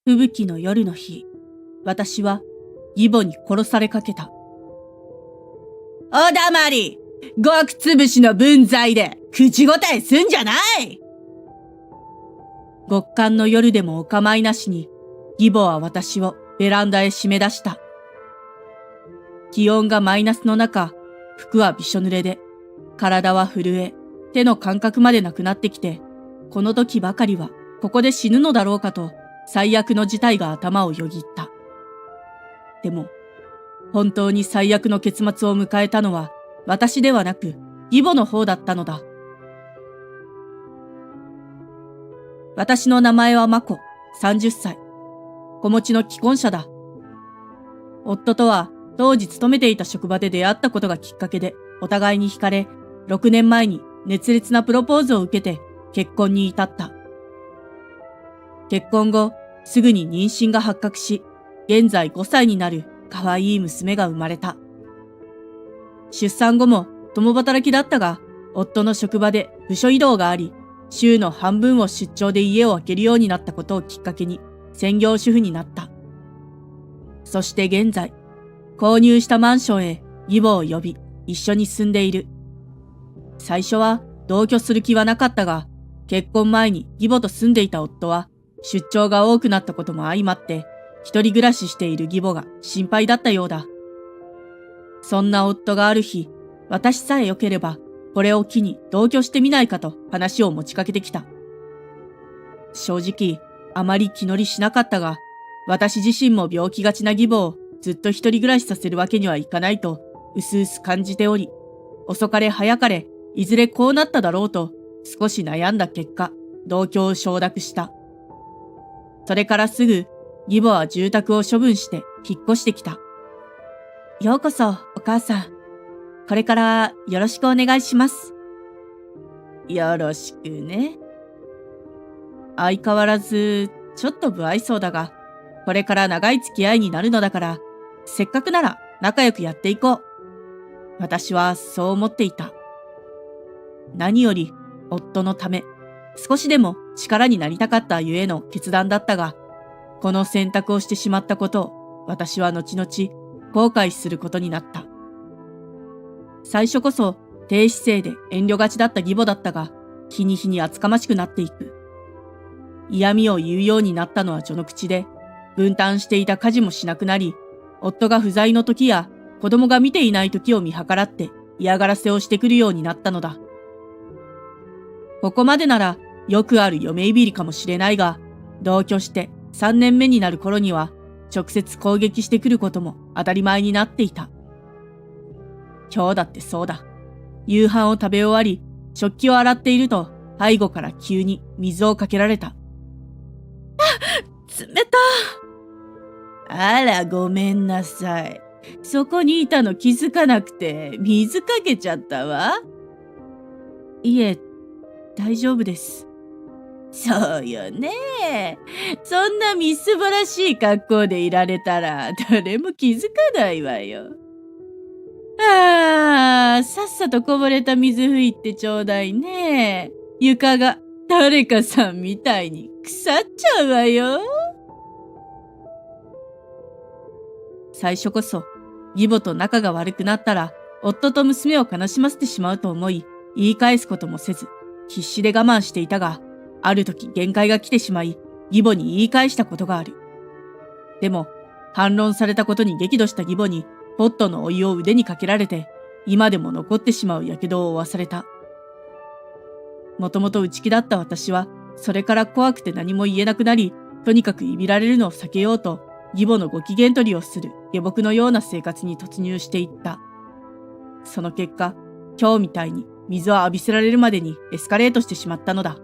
吹雪の夜の日、私は義母に殺されかけた。おだまり、ごくつぶしの分際で口答えすんじゃない。極寒の夜でもお構いなしに、義母は私をベランダへ締め出した。気温がマイナスの中、服はびしょ濡れで、体は震え、手の感覚までなくなってきて、この時ばかりはここで死ぬのだろうかと最悪の事態が頭をよぎった。でも、本当に最悪の結末を迎えたのは私ではなく義母の方だったのだ。私の名前はマコ、30歳。子持ちの既婚者だ。夫とは当時勤めていた職場で出会ったことがきっかけでお互いに惹かれ、6年前に熱烈なプロポーズを受けて結婚に至った。結婚後、すぐに妊娠が発覚し、現在5歳になる可愛い娘が生まれた。出産後も共働きだったが、夫の職場で部署異動があり、週の半分を出張で家を空けるようになったことをきっかけに専業主婦になった。そして現在、購入したマンションへ義母を呼び、一緒に住んでいる。最初は同居する気はなかったが、結婚前に義母と住んでいた夫は、出張が多くなったことも相まって、一人暮らししている義母が心配だったようだ。そんな夫がある日、私さえ良ければ、これを機に同居してみないかと話を持ちかけてきた。正直、あまり気乗りしなかったが、私自身も病気がちな義母をずっと一人暮らしさせるわけにはいかないと、うすうす感じており、遅かれ早かれ、いずれこうなっただろうと、少し悩んだ結果、同居を承諾した。それからすぐ、義母は住宅を処分して引っ越してきた。ようこそ、お母さん。これからよろしくお願いします。よろしくね。相変わらず、ちょっと不愛想だが、これから長い付き合いになるのだから、せっかくなら仲良くやっていこう。私はそう思っていた。何より、夫のため、少しでも力になりたかったゆえの決断だったが、この選択をしてしまったことを私は後々後悔することになった。最初こそ低姿勢で遠慮がちだった義母だったが、日に日に厚かましくなっていく。嫌味を言うようになったのは序の口で、分担していた家事もしなくなり、夫が不在の時や子供が見ていない時を見計らって嫌がらせをしてくるようになったのだ。ここまでならよくある嫁いびりかもしれないが、同居して3年目になる頃には直接攻撃してくることも当たり前になっていた。今日だってそうだ。夕飯を食べ終わり、食器を洗っていると背後から急に水をかけられた。冷た。あら、ごめんなさい。そこにいたの気づかなくて水かけちゃったわ。いえ、大丈夫です。そうよね。そんなみすぼらしい格好でいられたら誰も気づかないわよ。さっさとこぼれた水拭いてちょうだいね。床が誰かさんみたいに腐っちゃうわよ。最初こそ義母と仲が悪くなったら夫と娘を悲しませてしまうと思い、言い返すこともせず必死で我慢していたが、ある時限界が来てしまい、義母に言い返したことがある。でも、反論されたことに激怒した義母に、ポットのお湯を腕にかけられて、今でも残ってしまう火傷を負わされた。もともと内気だった私は、それから怖くて何も言えなくなり、とにかくいびられるのを避けようと、義母のご機嫌取りをする下僕のような生活に突入していった。その結果、今日みたいに水を浴びせられるまでにエスカレートしてしまったのだ。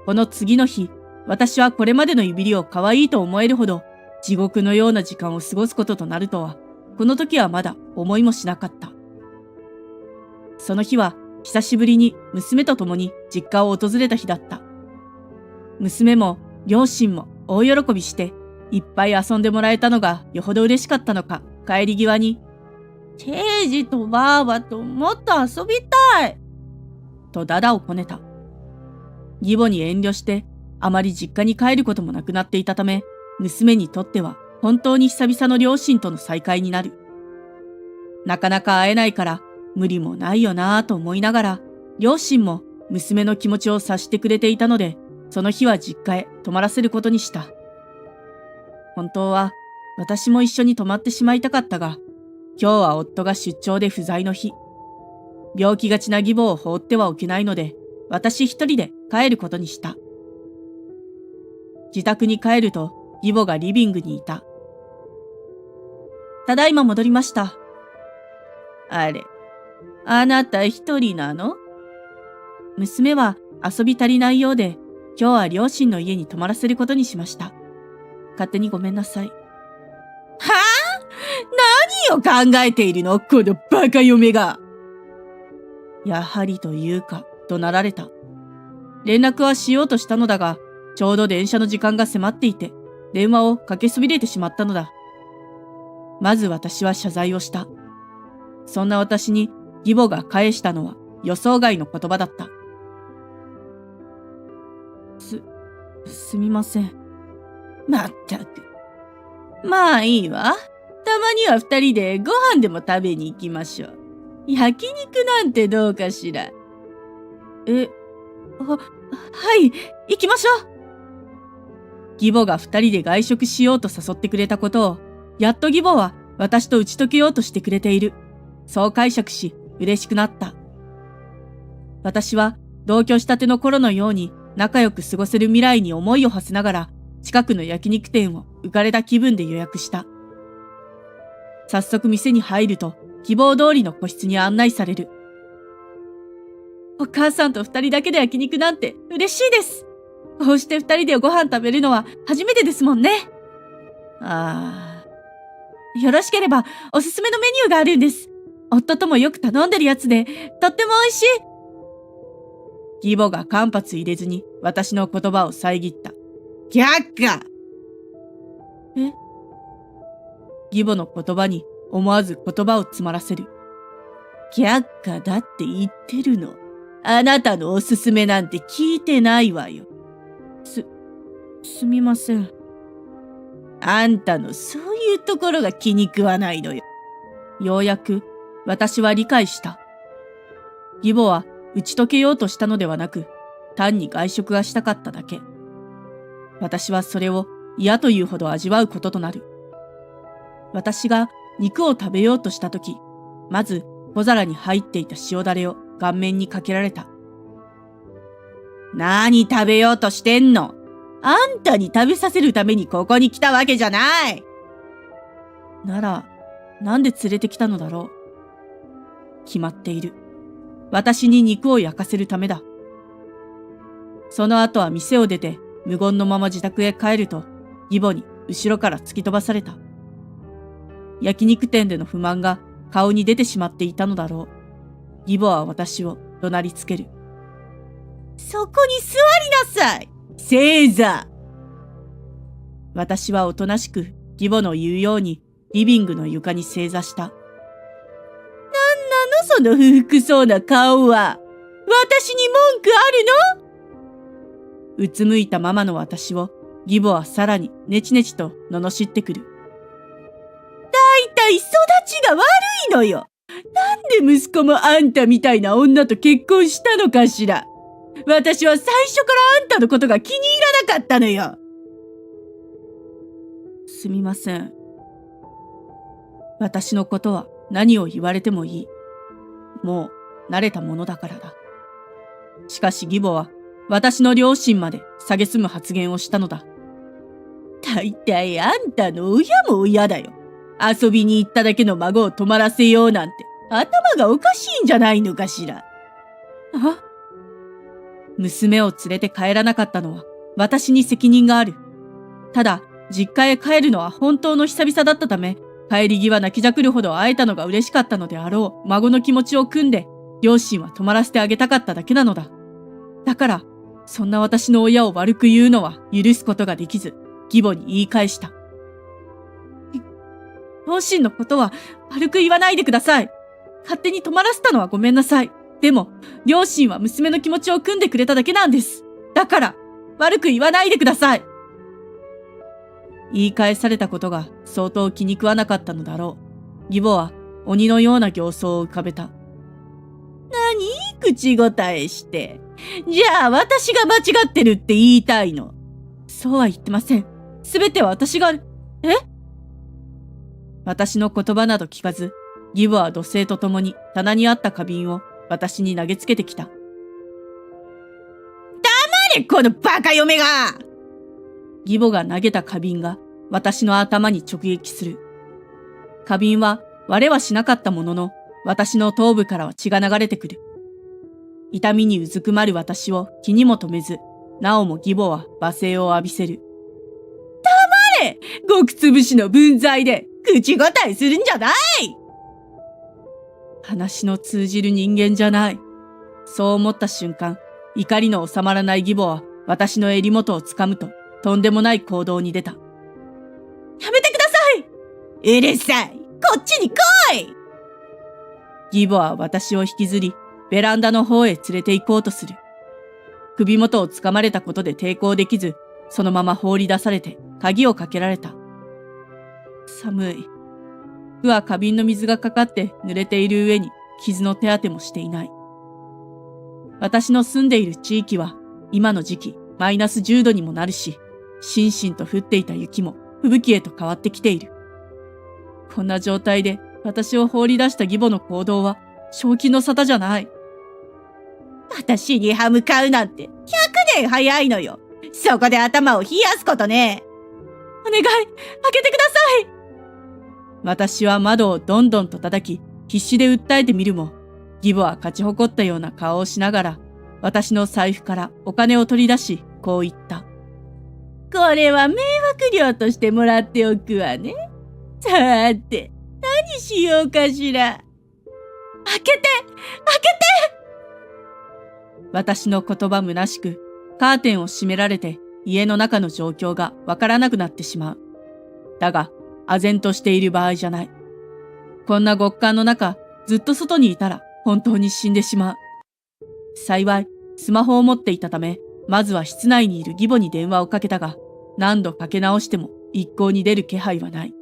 この次の日、私はこれまでのいびりを可愛いと思えるほど地獄のような時間を過ごすこととなるとは、この時はまだ思いもしなかった。その日は久しぶりに娘と共に実家を訪れた日だった。娘も両親も大喜びしていっぱい遊んでもらえたのがよほど嬉しかったのか、帰り際に、ケイジとバーバともっと遊びたいとダダをこねた。義母に遠慮してあまり実家に帰ることもなくなっていたため、娘にとっては本当に久々の両親との再会になる。なかなか会えないから無理もないよなぁと思いながら、両親も娘の気持ちを察してくれていたので、その日は実家へ泊まらせることにした。本当は私も一緒に泊まってしまいたかったが、今日は夫が出張で不在の日。病気がちな義母を放ってはおけないので、私一人で帰ることにした。自宅に帰ると、義母がリビングにいた。ただいま戻りました。あれ、あなた一人なの？娘は遊び足りないようで、今日は両親の家に泊まらせることにしました。勝手にごめんなさい。はあ？何を考えているの？このバカ嫁が。やはりというか、怒鳴られた。連絡はしようとしたのだが、ちょうど電車の時間が迫っていて、電話をかけそびれてしまったのだ。まず私は謝罪をした。そんな私に義母が返したのは予想外の言葉だった。すみません。まったく。まあいいわ。たまには二人でご飯でも食べに行きましょう。焼肉なんてどうかしら。はい、行きましょう。義母が二人で外食しようと誘ってくれたことを、やっと義母は私と打ち解けようとしてくれている。そう解釈し、嬉しくなった。私は同居したての頃のように仲良く過ごせる未来に思いを馳せながら、近くの焼肉店を浮かれた気分で予約した。早速店に入ると、希望通りの個室に案内される。お母さんと二人だけで焼肉なんて嬉しいです。こうして二人でご飯食べるのは初めてですもんね。よろしければおすすめのメニューがあるんです。夫ともよく頼んでるやつで、とっても美味しい。義母が間髪入れずに私の言葉を遮った。却下！義母の言葉に思わず言葉を詰まらせる。却下だって言ってるの。あなたのおすすめなんて聞いてないわよ。すみません。あんたのそういうところが気に食わないのよ。ようやく私は理解した。義母は打ち解けようとしたのではなく、単に外食がしたかっただけ。私はそれを嫌というほど味わうこととなる。私が肉を食べようとしたとき、まず小皿に入っていた塩だれを顔面にかけられた。何食べようとしてんの？あんたに食べさせるためにここに来たわけじゃない。なら、なんで連れてきたのだろう。決まっている。私に肉を焼かせるためだ。その後は店を出て無言のまま自宅へ帰ると、義母に後ろから突き飛ばされた。焼肉店での不満が顔に出てしまっていたのだろう。義母は私を怒鳴りつける。そこに座りなさい！正座！私はおとなしく義母の言うようにリビングの床に正座した。なんなのその不服そうな顔は。私に文句あるの？うつむいたままの私を義母はさらにネチネチと罵ってくる。だいたい育ちが悪いのよ。なんで息子もあんたみたいな女と結婚したのかしら。私は最初からあんたのことが気に入らなかったのよ。すみません。私のことは何を言われてもいい。もう慣れたものだからだ。しかし義母は私の両親まで蔑む発言をしたのだ。だいたいあんたの親も親だよ。遊びに行っただけの孫を泊まらせようなんて頭がおかしいんじゃないのかしら。娘を連れて帰らなかったのは私に責任がある。ただ、実家へ帰るのは本当の久々だったため、帰り際泣きじゃくるほど会えたのが嬉しかったのであろう孫の気持ちを汲んで、両親は泊まらせてあげたかっただけなのだ。だから、そんな私の親を悪く言うのは許すことができず、義母に言い返した。両親のことは悪く言わないでください。勝手に泊まらせたのはごめんなさい。でも、両親は娘の気持ちを汲んでくれただけなんです。だから、悪く言わないでください。言い返されたことが相当気に食わなかったのだろう。義母は鬼のような形相を浮かべた。何口答えして。じゃあ私が間違ってるって言いたいの。そうは言ってません。すべては私が、私の言葉など聞かず、義母は土星とともに棚にあった花瓶を私に投げつけてきた。黙れこのバカ嫁が！義母が投げた花瓶が私の頭に直撃する。花瓶は割れはしなかったものの、私の頭部からは血が流れてくる。痛みにうずくまる私を気にも留めず、なおも義母は罵声を浴びせる。黙れ！ごくつぶしの分際で口答えするんじゃない！話の通じる人間じゃない。そう思った瞬間、怒りの収まらない義母は私の襟元をつかむと、とんでもない行動に出た。やめてください！うるさい！こっちに来い！義母は私を引きずり、ベランダの方へ連れて行こうとする。首元をつかまれたことで抵抗できず、そのまま放り出されて鍵をかけられた。寒い。服は花瓶の水がかかって濡れている上に傷の手当てもしていない。私の住んでいる地域は今の時期マイナス10度にもなるし、しんしんと降っていた雪も吹雪へと変わってきている。こんな状態で私を放り出した義母の行動は正気の沙汰じゃない。私に歯向かうなんて100年早いのよ。そこで頭を冷やすことね。お願い、開けてください。私は窓をどんどんと叩き、必死で訴えてみるも、義母は勝ち誇ったような顔をしながら、私の財布からお金を取り出し、こう言った。これは迷惑料としてもらっておくわね。さて、何しようかしら。開けて！私の言葉虚しく、カーテンを閉められて家の中の状況がわからなくなってしまう。だが、唖然としている場合じゃない。こんな極寒の中、ずっと外にいたら本当に死んでしまう。幸い、スマホを持っていたため、まずは室内にいる義母に電話をかけたが、何度かけ直しても一向に出る気配はない。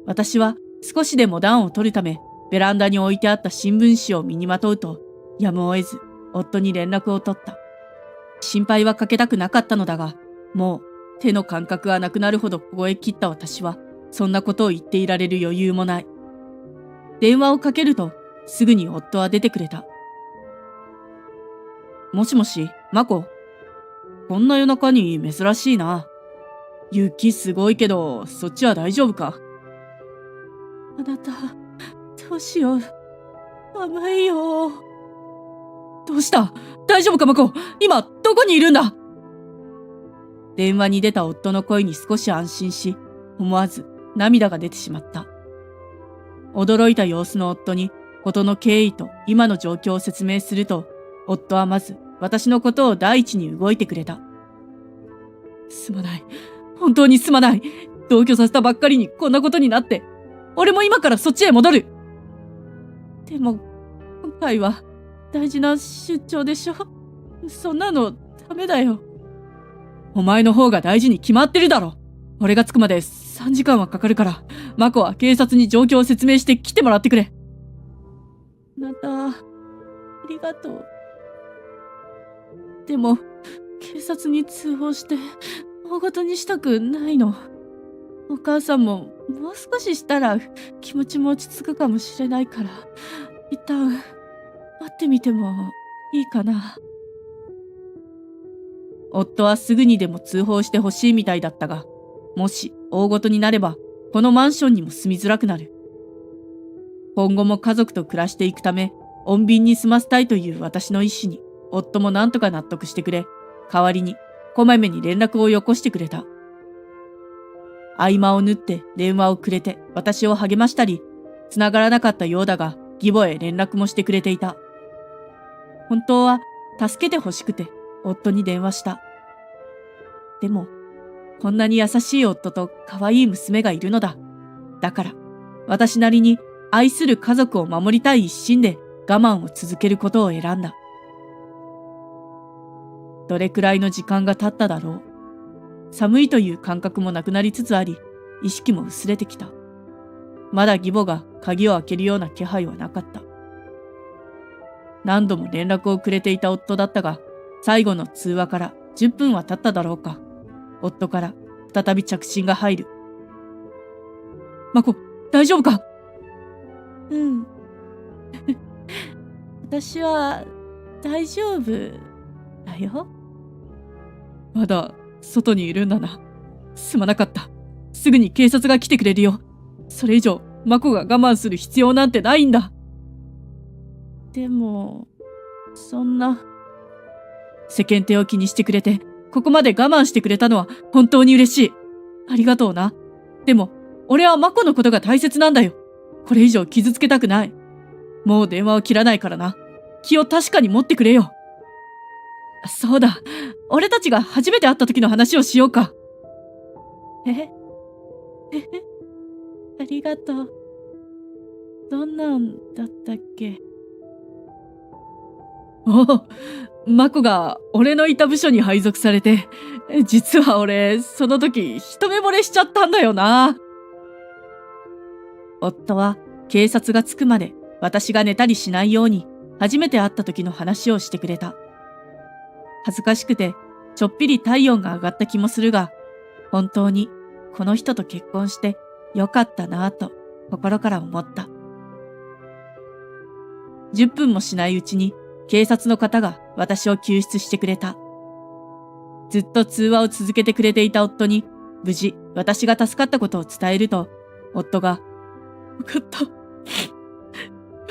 私は少しでも暖を取るため、ベランダに置いてあった新聞紙を身にまとうと、やむを得ず、夫に連絡を取った。心配はかけたくなかったのだが、もう手の感覚がなくなるほど凍え切った私は、そんなことを言っていられる余裕もない。電話をかけると、すぐに夫は出てくれた。もしもし、マコ。こんな夜中に珍しいな。雪すごいけど、そっちは大丈夫か？あなた、どうしよう。寒いよ。どうした？大丈夫かマコ？今、どこにいるんだ？電話に出た夫の声に少し安心し、思わず涙が出てしまった。驚いた様子の夫に、事の経緯と今の状況を説明すると、夫はまず私のことを第一に動いてくれた。すまない。本当にすまない。同居させたばっかりにこんなことになって、俺も今からそっちへ戻る。でも、今回は大事な出張でしょ？そんなのダメだよ。お前の方が大事に決まってるだろ。俺が着くまで3時間はかかるから、マコは警察に状況を説明して来てもらってくれ。あなた、ありがとう。でも、警察に通報して大ごとにしたくないの。お母さんももう少ししたら気持ちも落ち着くかもしれないから、一旦待ってみてもいいかな。夫はすぐにでも通報してほしいみたいだったが、もし大ごとになればこのマンションにも住みづらくなる。今後も家族と暮らしていくため穏便に済ませたいという私の意思に夫も何とか納得してくれ、代わりにこまめに連絡をよこしてくれた。合間を縫って電話をくれて私を励ましたり、繋がらなかったようだが義母へ連絡もしてくれていた。本当は助けてほしくて夫に電話した。でも、こんなに優しい夫と可愛い娘がいるのだ。だから、私なりに愛する家族を守りたい一心で我慢を続けることを選んだ。どれくらいの時間が経っただろう。寒いという感覚もなくなりつつあり、意識も薄れてきた。まだ義母が鍵を開けるような気配はなかった。何度も連絡をくれていた夫だったが、最後の通話から10分は経っただろうか。夫から再び着信が入る。マコ、大丈夫か？うん。私は大丈夫だよ。まだ外にいるんだな。すまなかった。すぐに警察が来てくれるよ。それ以上マコが我慢する必要なんてないんだ。でも、そんな。世間体を気にしてくれて、ここまで我慢してくれたのは本当に嬉しい。ありがとうな。でも、俺はマコのことが大切なんだよ。これ以上傷つけたくない。もう電話を切らないからな。気を確かに持ってくれよ。そうだ。俺たちが初めて会った時の話をしようか。ありがとう。どんなんだったっけ？おお、マコが俺のいた部署に配属されて、実は俺、その時一目惚れしちゃったんだよな。夫は警察が着くまで私が寝たりしないように初めて会った時の話をしてくれた。恥ずかしくてちょっぴり体温が上がった気もするが、本当にこの人と結婚してよかったなぁと心から思った。10分もしないうちに警察の方が私を救出してくれた。ずっと通話を続けてくれていた夫に無事私が助かったことを伝えると、夫がよかった。よ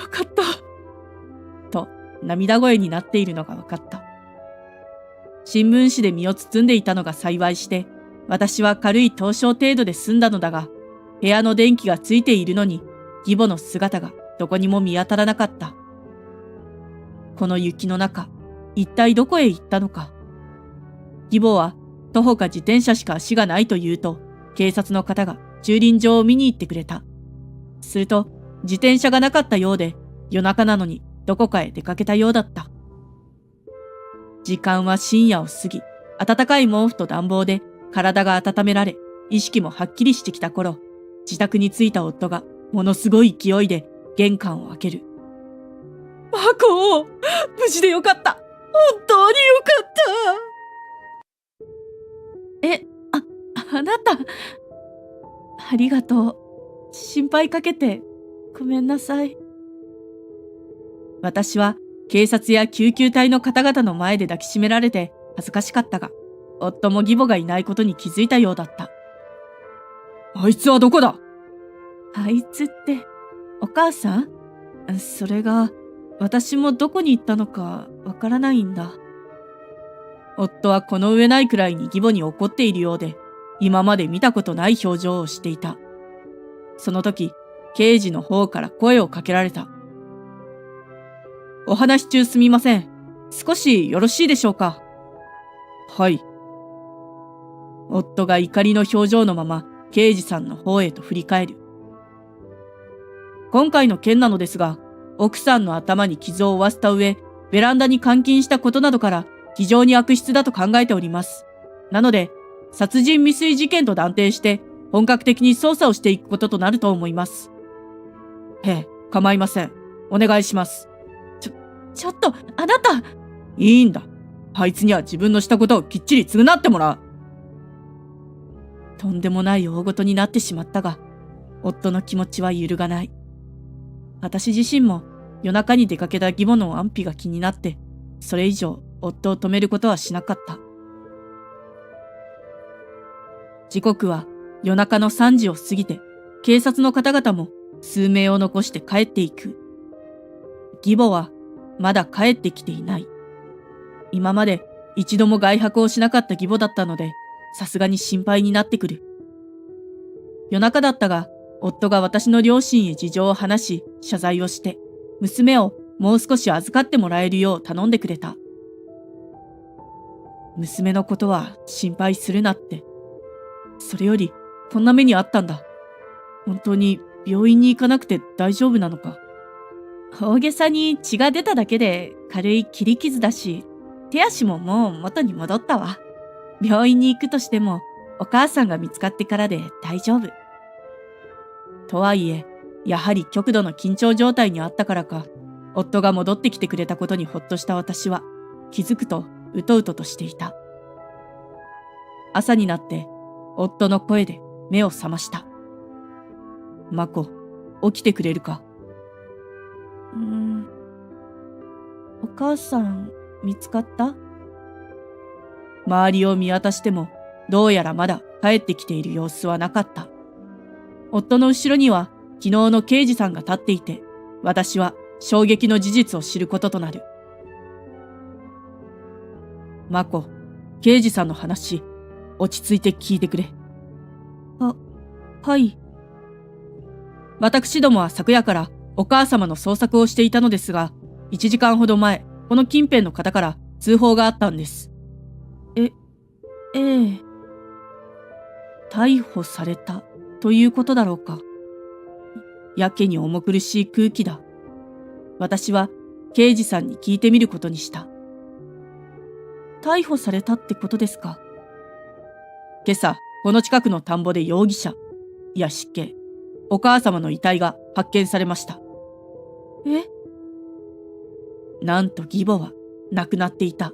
かった。と涙声になっているのが分かった。新聞紙で身を包んでいたのが幸いして、私は軽い凍傷程度で済んだのだが、部屋の電気がついているのに、義母の姿がどこにも見当たらなかった。この雪の中、一体どこへ行ったのか。義母は徒歩か自転車しか足がないと言うと、警察の方が駐輪場を見に行ってくれた。すると、自転車がなかったようで、夜中なのにどこかへ出かけたようだった。時間は深夜を過ぎ、暖かい毛布と暖房で体が温められ、意識もはっきりしてきた頃、自宅に着いた夫がものすごい勢いで玄関を開ける。マコ、無事でよかった。本当によかった。あなた。ありがとう。心配かけてごめんなさい。私は警察や救急隊の方々の前で抱きしめられて恥ずかしかったが、夫も義母がいないことに気づいたようだった。あいつはどこだ？あいつって、お母さん？それが、私もどこに行ったのかわからないんだ。夫はこの上ないくらいに義母に怒っているようで、今まで見たことない表情をしていた。その時、刑事の方から声をかけられた。お話中すみません。少しよろしいでしょうか？はい。夫が怒りの表情のまま刑事さんの方へと振り返る。今回の件なのですが、奥さんの頭に傷を負わせた上、ベランダに監禁したことなどから非常に悪質だと考えております。なので、殺人未遂事件と断定して本格的に捜査をしていくこととなると思います。ええ、構いません。お願いします。ちょっと、あなた。いいんだ。あいつには自分のしたことをきっちり償ってもらう。とんでもない大事になってしまったが、夫の気持ちは揺るがない。私自身も夜中に出かけた義母の安否が気になって、それ以上夫を止めることはしなかった。時刻は夜中の3時を過ぎて、警察の方々も数名を残して帰っていく。義母はまだ帰ってきていない。今まで一度も外泊をしなかった義母だったので、さすがに心配になってくる。夜中だったが、夫が私の両親へ事情を話し、謝罪をして、娘をもう少し預かってもらえるよう頼んでくれた。娘のことは心配するなって。それより、こんな目にあったんだ。本当に病院に行かなくて大丈夫なのか？大げさに血が出ただけで軽い切り傷だし、手足ももう元に戻ったわ。病院に行くとしても、お母さんが見つかってからで大丈夫。とはいえ、やはり極度の緊張状態にあったからか、夫が戻ってきてくれたことにほっとした私は、気づくとうとうととしていた。朝になって、夫の声で目を覚ました。マコ、起きてくれるか。お母さん、見つかった？周りを見渡しても、どうやらまだ帰ってきている様子はなかった。夫の後ろには、昨日の刑事さんが立っていて、私は衝撃の事実を知ることとなる。マコ、刑事さんの話、落ち着いて聞いてくれ。はい。私どもは昨夜からお母様の捜索をしていたのですが、1時間ほど前、この近辺の方から通報があったんです。ええ。逮捕されたということだろうか。やけに重苦しい空気だ。私は刑事さんに聞いてみることにした。逮捕されたってことですか？今朝、この近くの田んぼで容疑者、いや失敬、お母様の遺体が発見されました。え？なんと義母は亡くなっていた。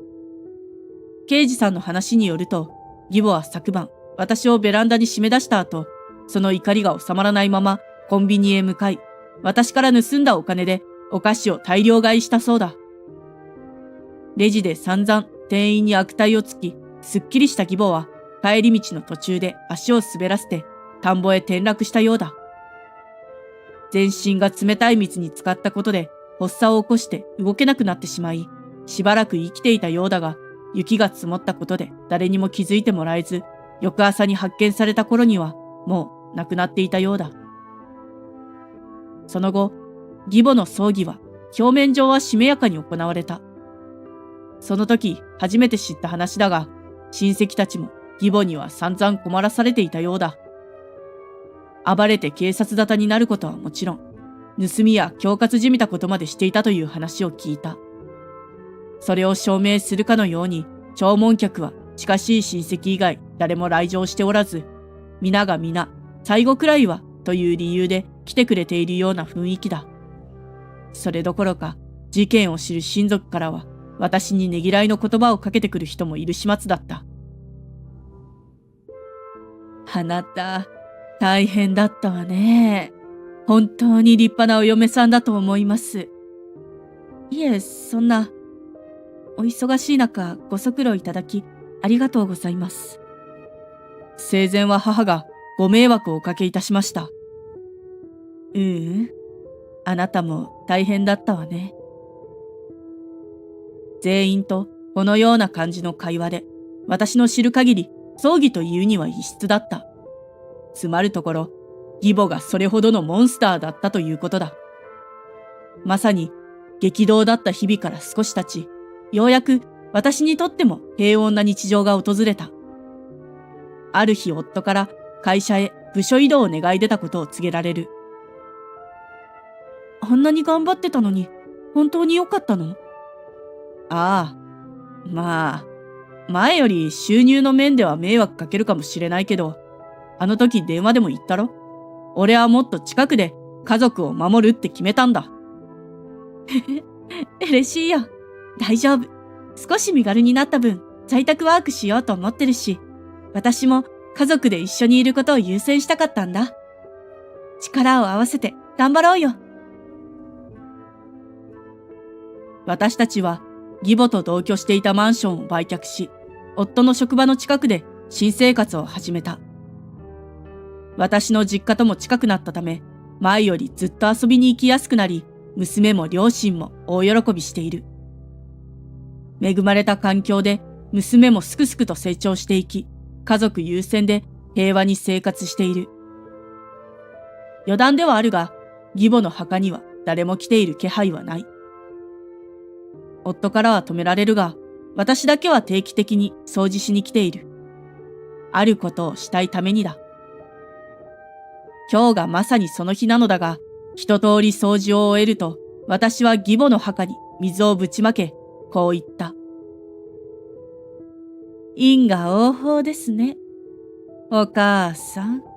刑事さんの話によると、義母は昨晩、私をベランダに締め出した後、その怒りが収まらないままコンビニへ向かい、私から盗んだお金でお菓子を大量買いしたそうだ。レジで散々店員に悪態をつき、すっきりした義母は帰り道の途中で足を滑らせて田んぼへ転落したようだ。全身が冷たい水に浸かったことで発作を起こして動けなくなってしまい、しばらく生きていたようだが、雪が積もったことで誰にも気づいてもらえず、翌朝に発見された頃にはもう亡くなっていたようだ。その後、義母の葬儀は表面上はしめやかに行われた。その時初めて知った話だが、親戚たちも義母には散々困らされていたようだ。暴れて警察沙汰になることはもちろん、盗みや恐喝じみたことまでしていたという話を聞いた。それを証明するかのように、弔問客は近しい親戚以外誰も来場しておらず、皆が皆、最後くらいはという理由で来てくれているような雰囲気だ。それどころか、事件を知る親族からは、私にねぎらいの言葉をかけてくる人もいる始末だった。あなた、大変だったわね。本当に立派なお嫁さんだと思います。いえ、そんな。お忙しい中、ご足労いただき、ありがとうございます。生前は母がご迷惑をおかけいたしました。あなたも大変だったわね。全員とこのような感じの会話で、私の知る限り、葬儀というには異質だった。つまるところ、義母がそれほどのモンスターだったということだ。まさに激動だった日々から少し経ち、ようやく私にとっても平穏な日常が訪れた。ある日夫から会社へ部署移動を願い出たことを告げられる。あんなに頑張ってたのに、本当に良かったの？ああ、まあ、前より収入の面では迷惑かけるかもしれないけど、あの時電話でも言ったろ？俺はもっと近くで家族を守るって決めたんだ。嬉しいよ。大丈夫。少し身軽になった分、在宅ワークしようと思ってるし、私も家族で一緒にいることを優先したかったんだ。力を合わせて頑張ろうよ。私たちは義母と同居していたマンションを売却し、夫の職場の近くで新生活を始めた。私の実家とも近くなったため、前よりずっと遊びに行きやすくなり、娘も両親も大喜びしている。恵まれた環境で娘もすくすくと成長していき、家族優先で平和に生活している。余談ではあるが、義母の墓には誰も来ている気配はない。夫からは止められるが、私だけは定期的に掃除しに来ている。あることをしたいためにだ。今日がまさにその日なのだが、一通り掃除を終えると、私は義母の墓に水をぶちまけ、こう言った。因果応報ですね。お母さん。